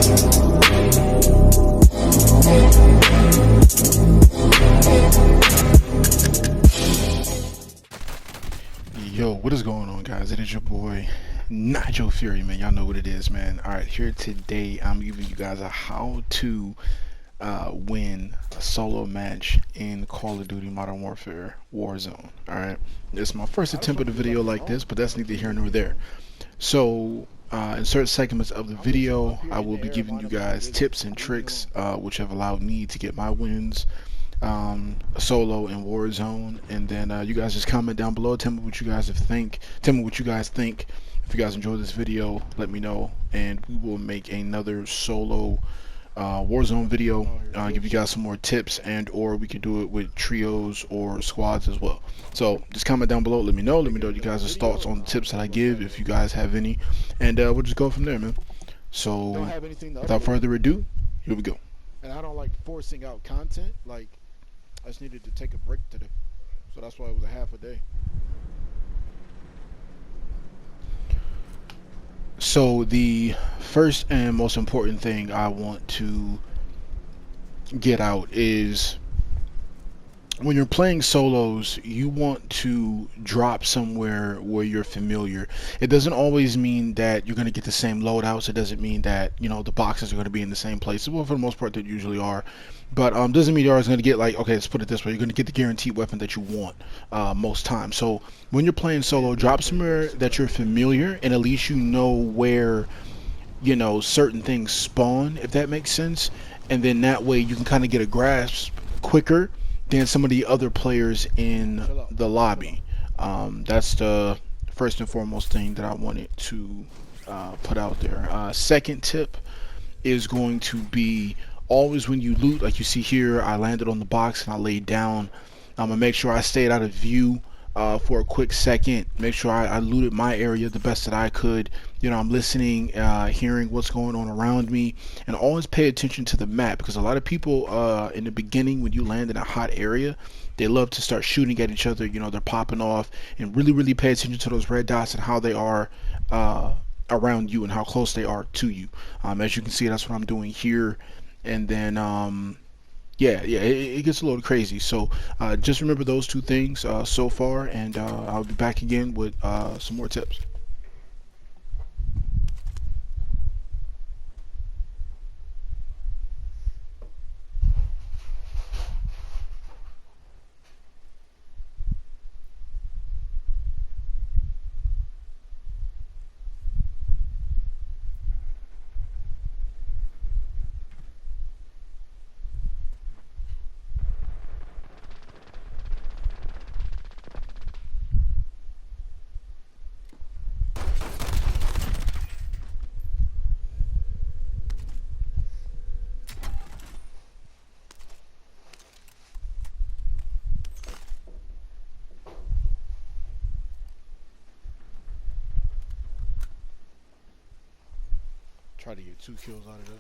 Yo, what is going on, guys? It is your boy NigelFury, man. Y'all know what it is, man. Alright, here today I'm giving you guys a how to win a solo match in Call of Duty Modern Warfare Warzone. Alright, this is my first attempt at a video like this, but that's neither here nor there. So in certain segments of the video, I will be giving you guys tips and tricks which have allowed me to get my wins solo in Warzone, and then you guys just comment down below, tell me what you guys think. If you guys enjoyed this video, let me know, and we will make another solo Warzone video, give you guys some more tips, and or we could do it with trios or squads as well. So just comment down below, let me know you guys' thoughts on the tips that I give, if you guys have any, and we'll just go from there, man. So without further ado, here we go. And I don't like forcing out content. Like, I just needed to take a break today, so that's why it was a half a day. So the first and most important thing I want to get out is, when you're playing solos, you want to drop somewhere where you're familiar. It doesn't always mean that you're going to get the same loadouts. It doesn't mean that, you know, the boxes are going to be in the same places. Well, for the most part, they usually are. But doesn't mean you're always going to get, like, okay, let's put it this way, you're going to get the guaranteed weapon that you want most times. So when you're playing solo, drop somewhere that you're familiar, and at least you know where, you know, certain things spawn, if that makes sense. And then that way you can kind of get a grasp quicker than some of the other players in the lobby. That's the first and foremost thing that I wanted to put out there. Second tip is going to be, always when you loot, like you see here, I landed on the box and I laid down. I'm gonna make sure I stayed out of view for a quick second, make sure I looted my area the best that I could. You know, I'm listening, hearing what's going on around me, and always pay attention to the map, because a lot of people in the beginning, when you land in a hot area, they love to start shooting at each other. You know, they're popping off, and really pay attention to those red dots and how they are around you and how close they are to you. As you can see, that's what I'm doing here. And then yeah, it gets a little crazy. So just remember those two things so far, and I'll be back again with some more tips. Try to get 2 kills out of that.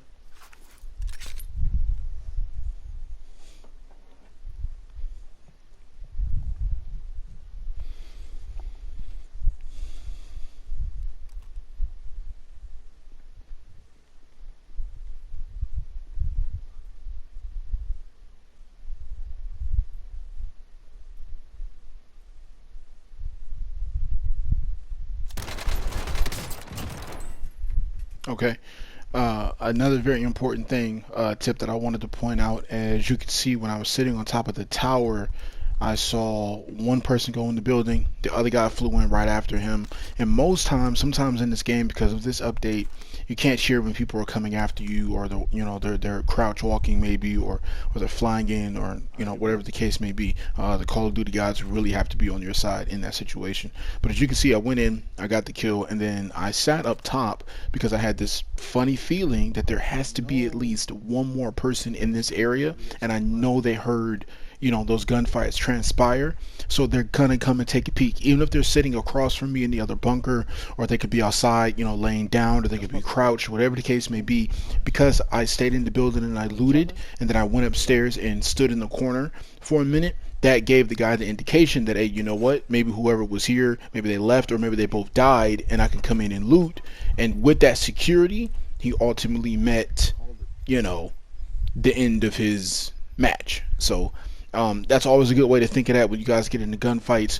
Okay. Another very important thing, tip that I wanted to point out, as you can see, when I was sitting on top of the tower, I saw one person go in the building, the other guy flew in right after him. And most times, sometimes in this game, because of this update, you can't hear when people are coming after you, or they're crouch walking maybe, or they're flying in, or whatever the case may be. The Call of Duty guys really have to be on your side in that situation. But as you can see, I went in, I got the kill, and then I sat up top because I had this funny feeling that there has to be at least one more person in this area, and I know they heard those gunfights transpire, so they're gonna come and take a peek, even if they're sitting across from me in the other bunker, or they could be outside laying down, or they could be crouched, whatever the case may be. Because I stayed in the building and I looted, and then I went upstairs and stood in the corner for a minute, that gave the guy the indication that, hey, you know what, maybe whoever was here, maybe they left, or maybe they both died, and I can come in and loot. And with that security, he ultimately met, you know, the end of his match. So that's always a good way to think of that when you guys get into gunfights.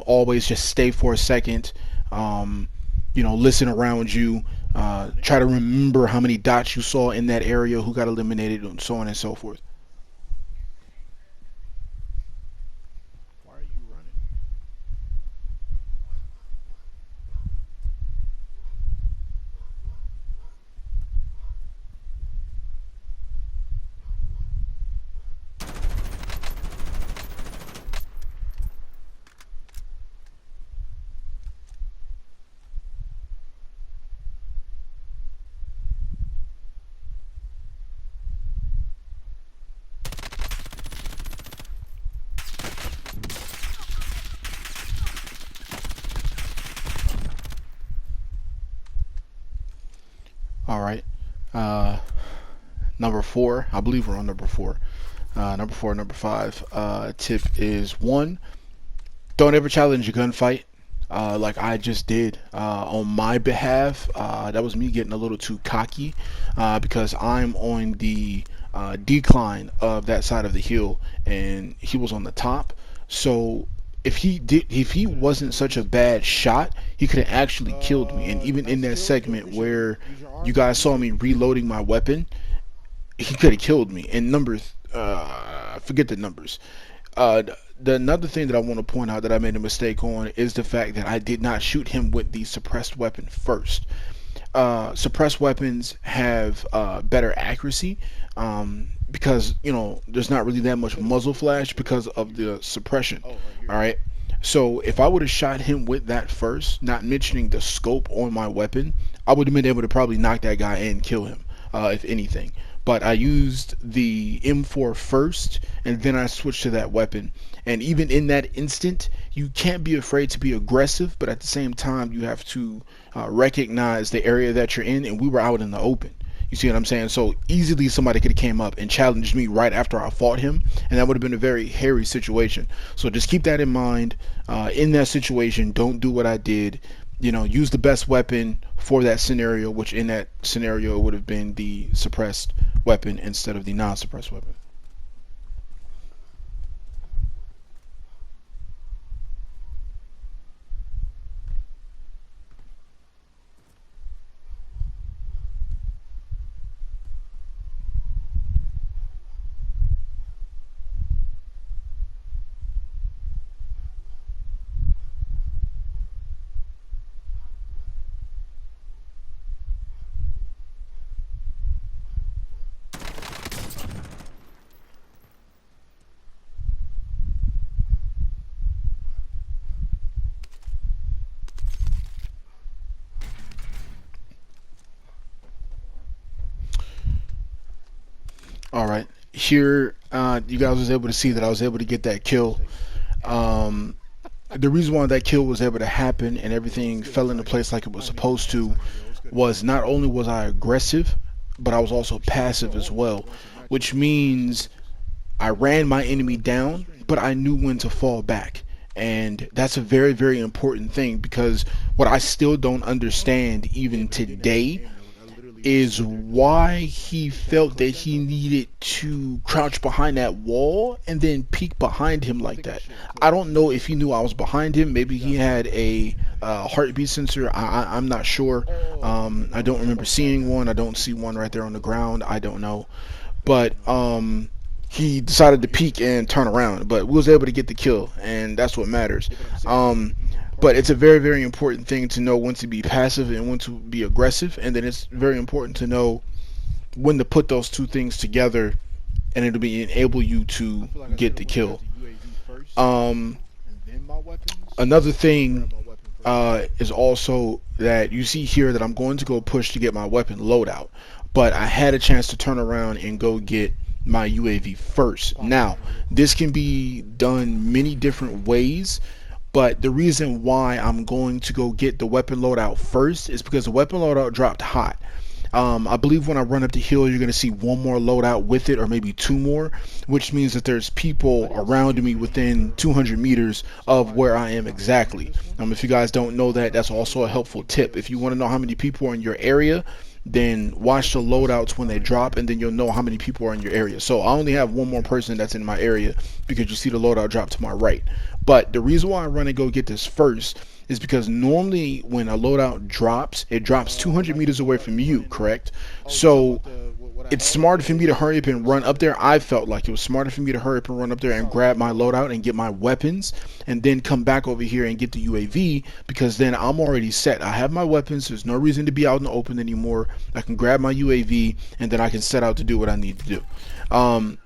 Always just stay for a second. Um, listen around you. Try to remember how many dots you saw in that area, who got eliminated, and so on and so forth. Why are you running? All right. Uh, Number four. I believe we're on number four. Number four, number five. Tip is one: don't ever challenge a gunfight. Like I just did on my behalf. That was me getting a little too cocky because I'm on the decline of that side of the hill, and he was on the top. So if he wasn't such a bad shot, he could have actually killed me. And even in that segment where you guys saw me reloading my weapon, he could have killed me. And numbers, forget the numbers. Uh, the another thing that I want to point out that I made a mistake on is the fact that I did not shoot him with the suppressed weapon first. Suppressed weapons have better accuracy because there's not really that much muzzle flash because of the suppression. All right. So if I would have shot him with that first, not mentioning the scope on my weapon, I would have been able to probably knock that guy and kill him, if anything. But I used the M4 first, and then I switched to that weapon. And even in that instant, you can't be afraid to be aggressive, but at the same time, you have to recognize the area that you're in. And we were out in the open. You see what I'm saying? So easily somebody could have came up and challenged me right after I fought him, and that would have been a very hairy situation. So just keep that in mind. In that situation, don't do what I did. Use the best weapon for that scenario, which in that scenario would have been the suppressed weapon instead of the non-suppressed weapon. All right, here you guys was able to see that I was able to get that kill. Um, the reason why that kill was able to happen and everything fell into place like it was supposed to was not only was I aggressive, but I was also passive as well, which means I ran my enemy down, but I knew when to fall back. And that's a very, very important thing because what I still don't understand even today is why he felt that he needed to crouch behind that wall and then peek behind him like that. I don't know if he knew I was behind him. Maybe he had a heartbeat sensor. I'm not sure. I don't remember seeing one. I don't see one right there on the ground. I don't know. But he decided to peek and turn around. But we was able to get the kill, and that's what matters. But it's a very, very important thing to know when to be passive and when to be aggressive, and then it's very important to know when to put those two things together, and it'll be enable you to get the kill. Um, Another thing is also that you see here that I'm going to go push to get my weapon loadout, but I had a chance to turn around and go get my UAV first. Now, this can be done many different ways. But the reason why I'm going to go get the weapon loadout first is because the weapon loadout dropped hot. I believe when I run up the hill, you're going to see one more loadout with it, or maybe two more, which means that there's people around me within 200 meters of where I am exactly. If you guys don't know that, that's also a helpful tip. If you want to know how many people are in your area, then watch the loadouts when they drop, and then you'll know how many people are in your area. So I only have one more person that's in my area because you see the loadout drop to my right. But the reason why I run and go get this first is because normally when a loadout drops, it drops 200 meters away from you, correct? So it's smarter for me to hurry up and run up there. I felt like it was smarter for me to hurry up and run up there and grab my loadout and get my weapons, and then come back over here and get the UAV, because then I'm already set. I have my weapons. There's no reason to be out in the open anymore. I can grab my UAV, and then I can set out to do what I need to do.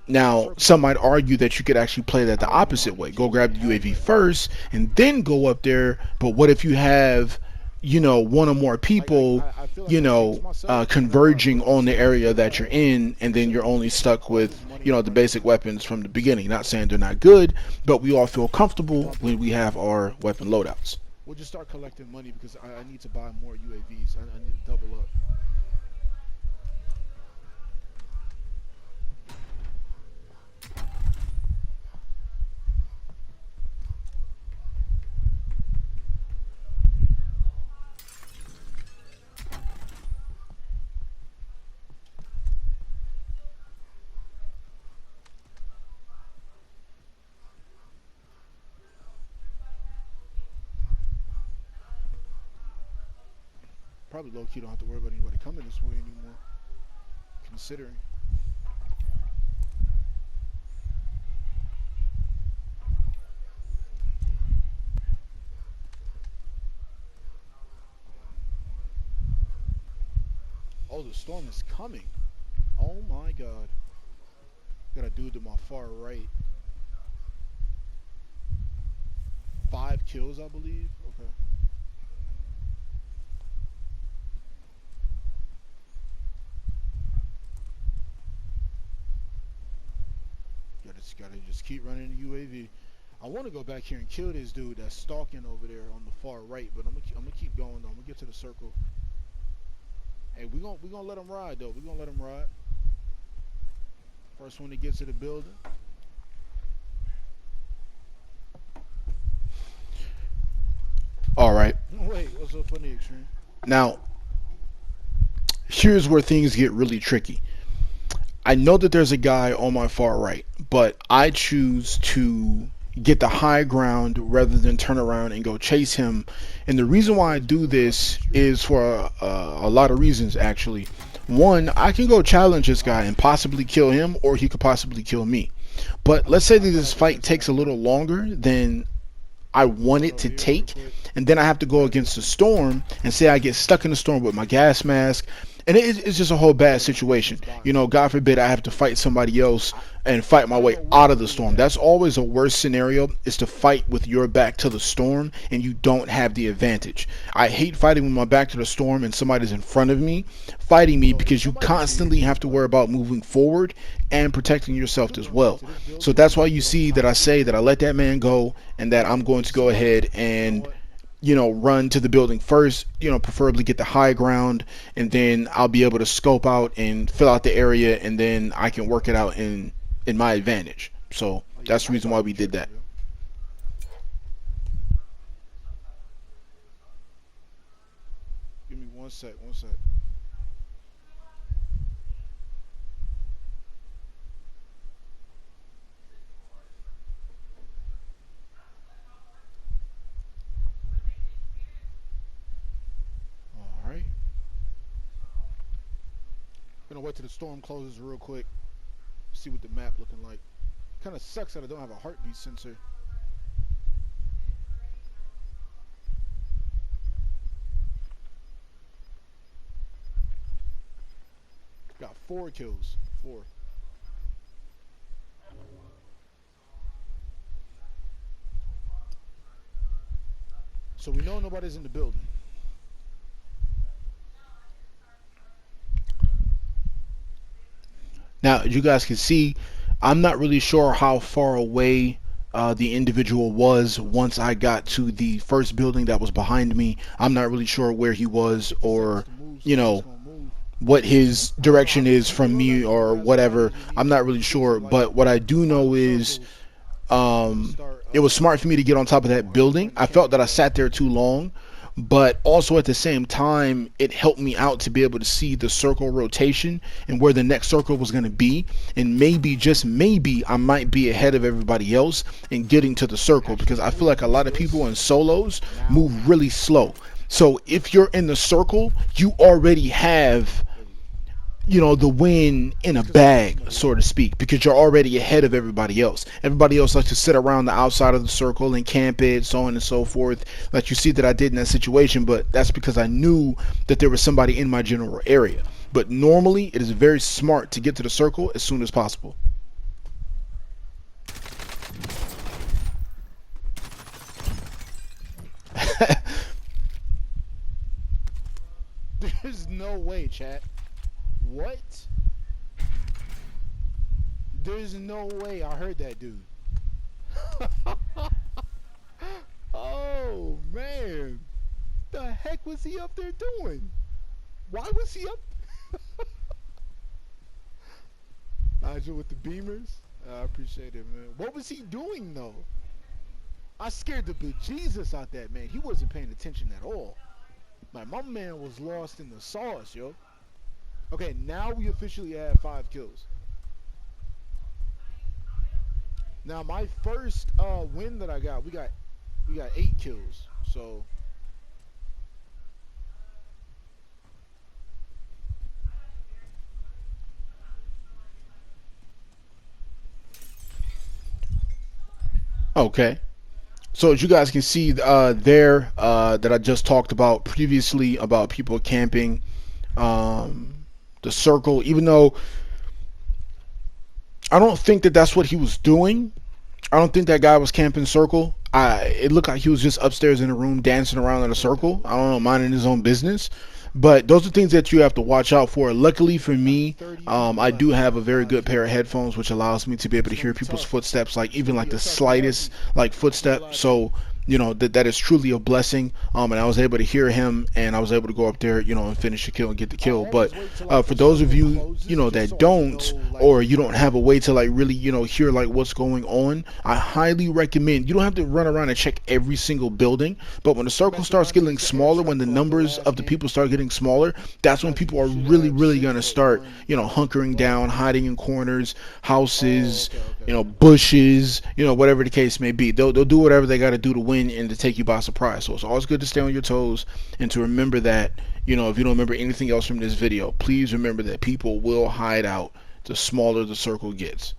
Now, some might argue that you could actually play that the opposite way. Go grab the UAV first and then go up there. But what if you have, you know, one or more people, you know, converging on the area that you're in, and then you're only stuck with, you know, the basic weapons from the beginning? Not saying they're not good, but we all feel comfortable when we have our weapon loadouts. We'll just start collecting money because I need to buy more UAVs. I need to double up. Probably low-key don't have to worry about anybody coming this way anymore, considering. Oh, the storm is coming. Oh my god. Got a dude to my far right. 5 kills, I believe. Okay. Gotta just keep running the UAV. I want to go back here and kill this dude that's stalking over there on the far right, but I'm gonna keep going though. I'm gonna get to the circle. Hey, we gonna let him ride though. We gonna let him ride. First one to get to the building. All right. Wait, what's so funny, Extreme? Now, here's where things get really tricky. I know that there's a guy on my far right, but I choose to get the high ground rather than turn around and go chase him. And the reason why I do this is for a lot of reasons, actually. One, I can go challenge this guy and possibly kill him, or he could possibly kill me. But let's say that this fight takes a little longer than I want it to take, and then I have to go against the storm, and say I get stuck in the storm with my gas mask, and it's just a whole bad situation. You know, God forbid I have to fight somebody else and fight my way out of the storm. That's always a worst scenario, is to fight with your back to the storm and you don't have the advantage. I hate fighting with my back to the storm and somebody's in front of me fighting me, because you constantly have to worry about moving forward and protecting yourself as well. So that's why you see that I say that I let that man go, and that I'm going to go ahead and, you know, run to the building first, you know, preferably get the high ground, and then I'll be able to scope out and fill out the area, and then I can work it out in my advantage. So that's the reason why we did that. Give me one sec. All right. Gonna wait till the storm closes real quick. See what the map looking like. Kind of sucks that I don't have a heartbeat sensor. Got 4 kills. 4. So we know nobody's in the building. Now, you guys can see, I'm not really sure how far away the individual was once I got to the first building that was behind me. I'm not really sure where he was, or, you know, what his direction is from me or whatever. I'm not really sure, but what I do know is it was smart for me to get on top of that building. I felt that I sat there too long, but also at the same time it helped me out to be able to see the circle rotation and where the next circle was going to be, and maybe, just maybe, I might be ahead of everybody else in getting to the circle, because I feel like a lot of people in solos move really slow. So if you're in the circle, you already have, you know, the win in a bag, so to speak, because you're already ahead of everybody else. Everybody else likes to sit around the outside of the circle and camp it, so on and so forth, like you see that I did in that situation. But that's because I knew that there was somebody in my general area. But normally it is very smart to get to the circle as soon as possible. There's no way, chat. What? There's no way I heard that dude. Oh man, the heck was he up there doing? Why was he up? Nigel with the beamers. I appreciate it, man. What was he doing though? I scared the bejesus out that man. He wasn't paying attention at all. Like, my man was lost in the sauce, yo. Okay, now we officially have 5 kills. Now my first win that I got, we got 8 kills. So okay. So as you guys can see there, that I just talked about previously about people camping the circle, even though I don't think that that's what he was doing. I don't think that guy was camping circle. It looked like he was just upstairs in a room dancing around in a circle. I don't know, minding his own business. But those are things that you have to watch out for. Luckily for me, I do have a very good pair of headphones, which allows me to be able to hear people's footsteps, like even like the slightest like footstep. So you know that is truly a blessing. And I was able to hear him, and I was able to go up there, you know, and finish the kill and get the kill. But for those of you, you know, that don't, or you don't have a way to like really, you know, hear like what's going on, I highly recommend, you don't have to run around and check every single building, but when the circle starts getting smaller, when the numbers of the people start getting smaller, that's when people are really going to start, you know, hunkering down, hiding in corners, houses, you know, bushes, you know, whatever the case may be. They'll do whatever they got to do to win and to take you by surprise. So it's always good to stay on your toes and to remember that, you know, if you don't remember anything else from this video, please remember that people will hide out the smaller the circle gets.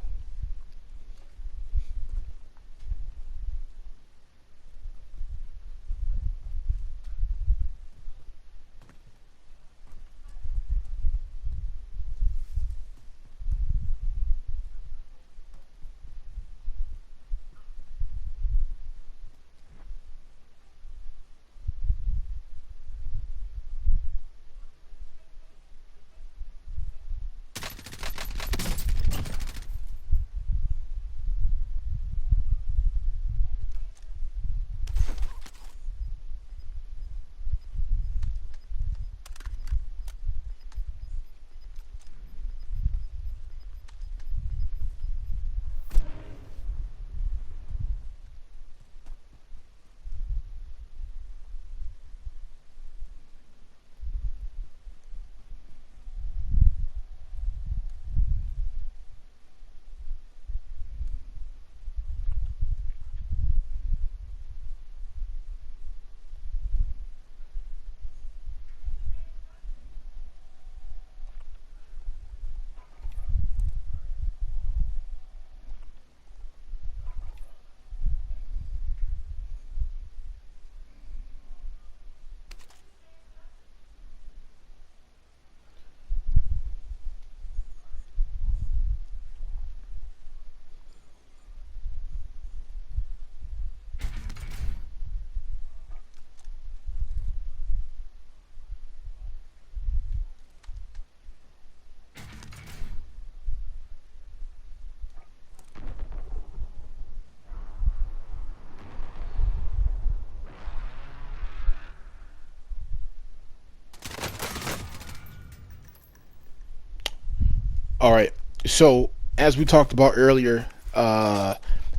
All right. So as we talked about earlier,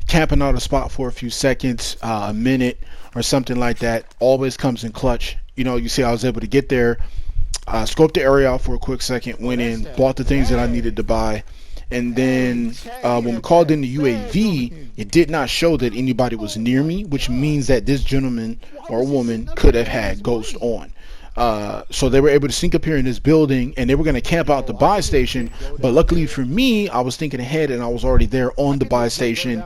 camping out a spot for a few seconds, a minute or something like that, always comes in clutch. You know, you see I was able to get there, scoped the area out for a quick second, went in, bought the things that I needed to buy, and then when we called in the UAV, it did not show that anybody was near me, which means that this gentleman or woman could have had Ghost on. So they were able to sneak up here in this building, and they were going to camp out the buy station. But luckily for me, I was thinking ahead, and I was already there on the buy station,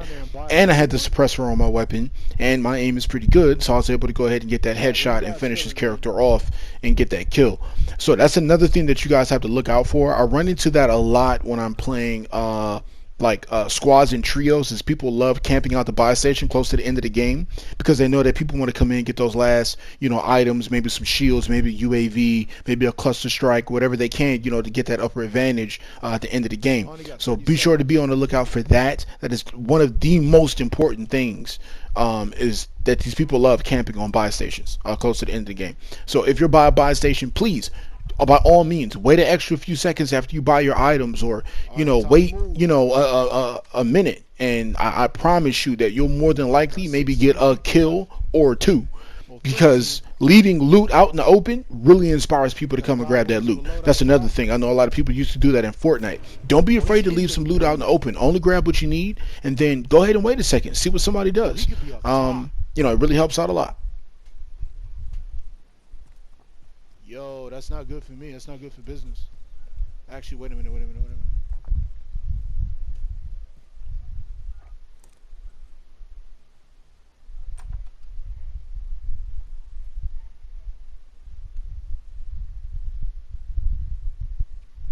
and I had the suppressor on my weapon, and my aim is pretty good, so I was able to go ahead and get that headshot and finish his character off and get that kill. So that's another thing that you guys have to look out for. I run into that a lot when I'm playing squads and trios, is people love camping out the buy station close to the end of the game because they know that people want to come in and get those last, items, maybe some shields, maybe UAV, maybe a cluster strike, whatever they can, to get that upper advantage at the end of the game. So be sure to be on the lookout for that. That is one of the most important things, is that these people love camping on buy stations close to the end of the game. So if you're by a buy station, please, by all means, wait an extra few seconds after you buy your items, or wait a minute, and I promise you that you'll more than likely maybe get a kill or two, because leaving loot out in the open really inspires people to come and grab that loot. That's another thing. I know a lot of people used to do that in Fortnite. Don't be afraid to leave some loot out in the open. Only grab what you need, and then go ahead and wait a second, see what somebody does. It really helps out a lot. Yo, that's not good for me. That's not good for business. Actually, wait a minute.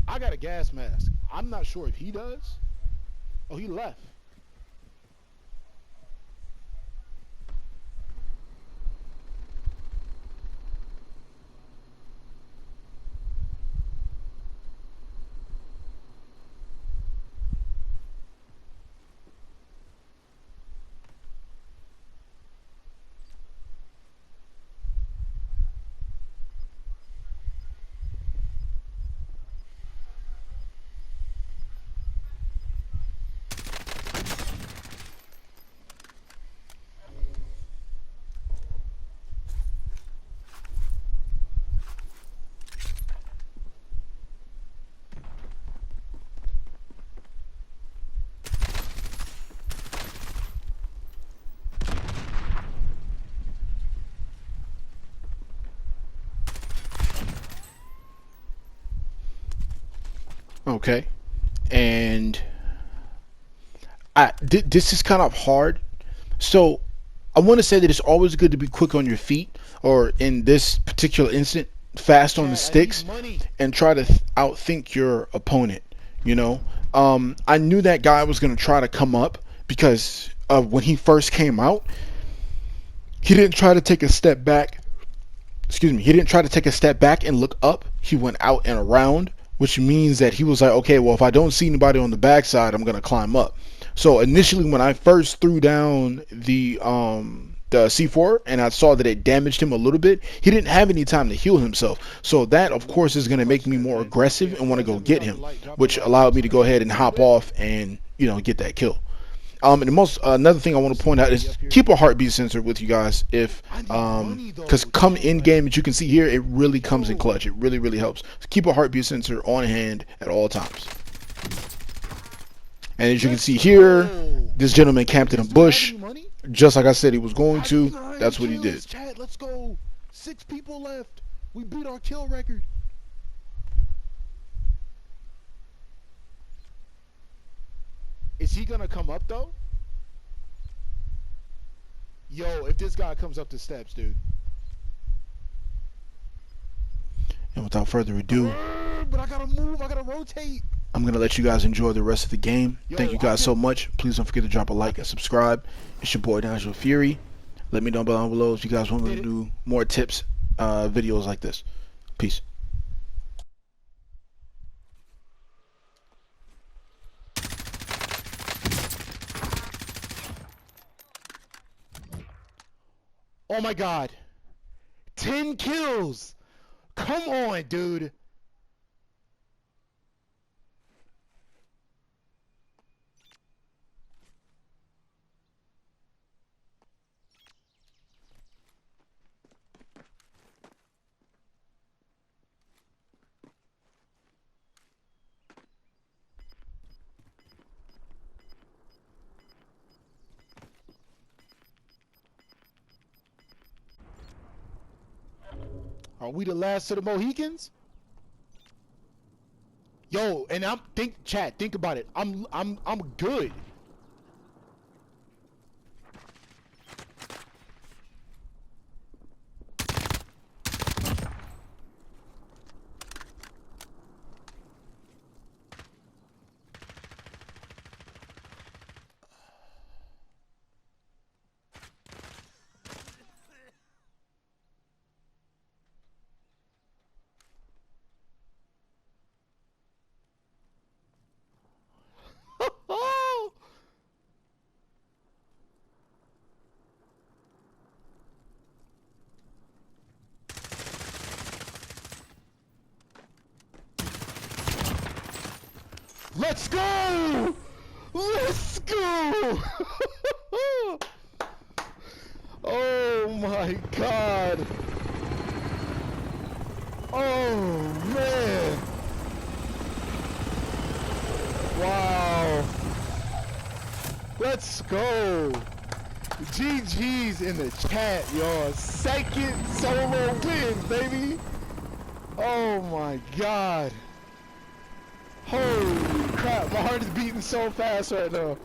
I got a gas mask. I'm not sure if he does. Oh, he left. Okay, and this is kind of hard. So I want to say that it's always good to be quick on your feet, or in this particular instant, fast on the sticks, and try to outthink your opponent. I knew that guy was going to try to come up because when he first came out, he didn't try to take a step back. Excuse me. He didn't try to take a step back and look up. He went out and around, which means that he was like, okay, well, if I don't see anybody on the backside, I'm going to climb up. So initially, when I first threw down the C4 and I saw that it damaged him a little bit, he didn't have any time to heal himself. So that, of course, is going to make me more aggressive and want to go get him, which allowed me to go ahead and hop off and, get that kill. And another thing I want to point out is keep a heartbeat sensor with you guys, because come in game, as you can see here, it really comes in clutch. It really helps. So keep a heartbeat sensor on hand at all times. And as you can see here, this gentleman camped in a bush, just like I said he was going to. That's what he did. Let's go. 6 people left. We beat our kill record. Is he gonna come up though? Yo, if this guy comes up the steps, dude. And without further ado, but I gotta move, I gotta rotate. I'm gonna let you guys enjoy the rest of the game. Thank you guys so much. Please don't forget to drop a like and subscribe. It's your boy NigelFury. Let me know down below if you guys want me to do more tips, videos like this. Peace. Oh my god. 10 kills. Come on, dude. Are we the last of the Mohicans? Yo, and think about it. I'm good. Let's go! Let's go! Oh my god! Oh man! Wow! Let's go! GG's in the chat, y'all. Second solo win, baby! Oh my god! Holy crap, my heart is beating so fast right now.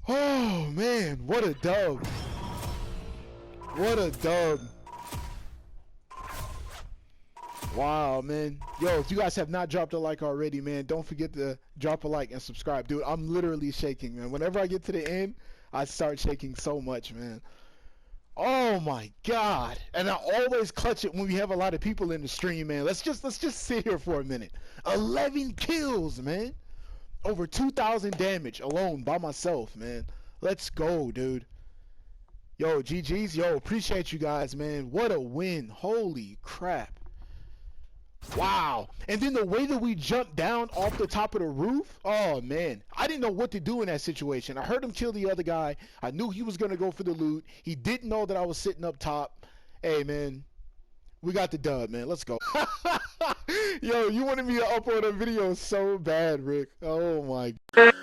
Oh man, what a dub. What a dub. Wow, man. Yo, if you guys have not dropped a like already, man, don't forget to drop a like and subscribe. Dude, I'm literally shaking, man. Whenever I get to the end, I start shaking so much, man. Oh my god. And I always clutch it when we have a lot of people in the stream, man. Let's just sit here for a minute. 11 kills, man. Over 2,000 damage alone by myself, man. Let's go, dude. Yo, GG's. Yo, appreciate you guys, man. What a win. Holy crap. Wow. And then the way that we jumped down off the top of the roof, oh man, I didn't know what to do in that situation. I heard him kill the other guy. I knew he was going to go for the loot. He didn't know that I was sitting up top. Hey man, we got the dub, man. Let's go. Yo, you wanted me to upload a video so bad, Rick. Oh my god.